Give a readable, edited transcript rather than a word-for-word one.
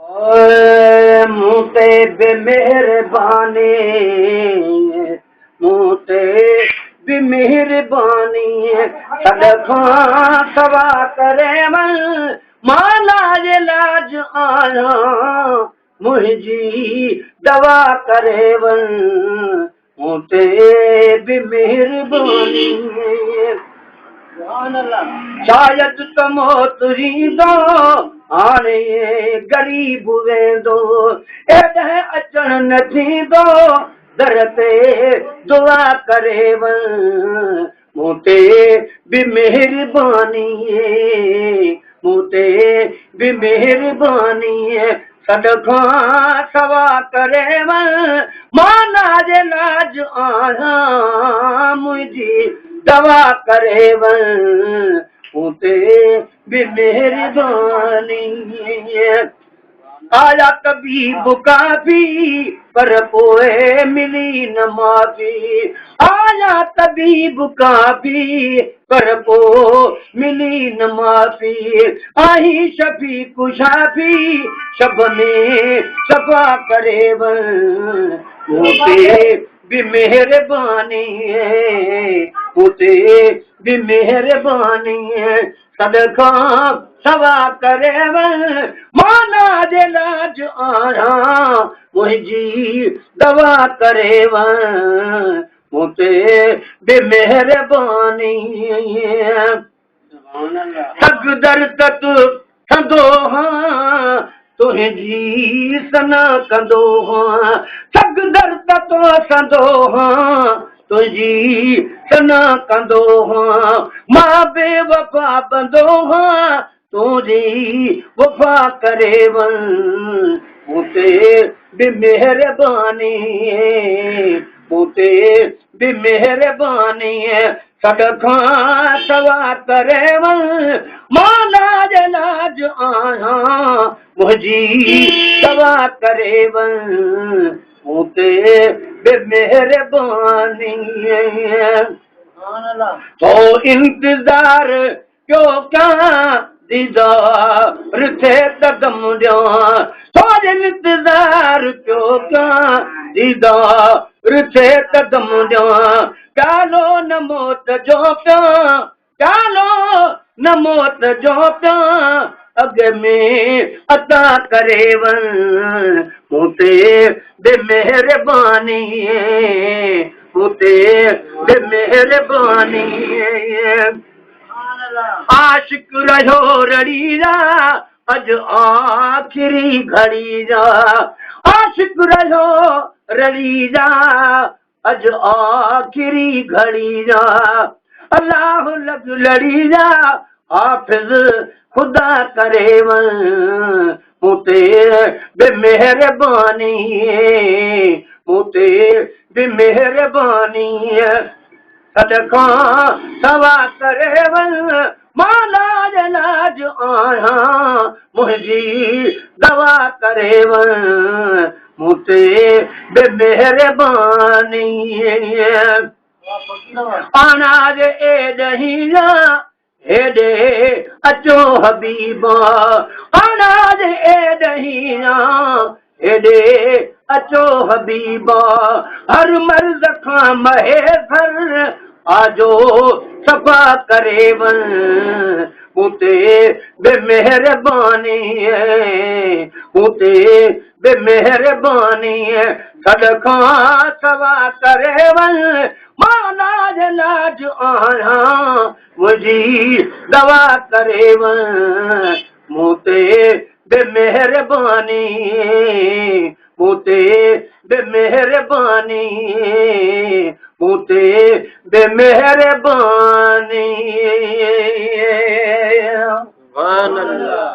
ओए मूते बेमेहरबानी, मूते बेमेहरबानी, सदखा सवा करे मन माला जे लाज आया, मुझी दवा करे वन मूते बेमेहरबानी। शायद तमो तुरींदो हाणे गरीब वेंदो, एॾे अचण न थींदो, दर ते दुआ करे वन मूं ते बि मेहरबानी, मूं ते बि मेहरबानी, सदखा सवा करे वन माना जे लाज आया, मुंहिंजी दवा करे वन मूं ते बि मेहरबानी। आया तबीब काफ़ी पर पोइ मिली न माफ़ी, आया तबीब काफ़ी पर पोइ मिली न माफ़ी, आई शफ़ी कुशाफ़ी शब में सफ़ा करे वन मूं ते बि मेहरबानी, मूं ते बि मेहरबानी, सदखा सवा करे वन माना जे लाज आया, मुंहिंजी दवा करे वन मूं ते बि मेहरबानी। तकदर तक थंदो हाँ तुंहिंजी सना कंदो हाँ, तकदर तो थंदो हाँ तुंहिंजी सना कंदो हाँ, मां बेवफा बंदो हाँ तुंहिंजी वफ़ा करे वन मूं ते बि मेहरबानी, मूं ते बि मेहरबानी, सदखा सवा करे वन माना जे लाज आया, मुंहिंजी दवा करे वन मूं ते बि मेहरबानी। तो इंतजार क्यों क्या दीदार थे कदम ॾियां, तो इंतजार क्यों क्या दीदार थे कदम ॾियां, प्यालो न मौत जो पिया, प्यालो न मौत जो पिया, अॻ में अता करे वन मूं ते बि मेहरबानी, मूं ते बि मेहरबानी। आशिक रहियो रड़ी जा अॼु आख़िरी घड़ी जा, आशिक रहियो रड़ी जा अॼु आख़िरी घड़ी जा, अल्लाह लॻ लड़ी जा हाफ़िज़ ख़ुदा करे वन मूं ते बि मेहरबानी, मूं ते बि मेहरबानी, सदखा सवा करे वन माना जे लाज आया, मुंहिंजी दवा करे वन मूं ते बि मेहरबानी। अनाज एॾही हेॾे अचो हबीबा, अनाज एॾही हेॾे अचो हबीबा, हर मर्ज़ खां महेसर आजो सफ़ा करे वन मूं ते बि मेहरबानी, मूं ते बि मेहरबानी, सदखा सवा करे वन माना जे लाज आया, मुंहिंजी दवा करे वन मूं ते बि मेहरबानी, मूं ते बि मेहरबानी, मूं ते बि मेहरबानी। सुभान अल्लाह।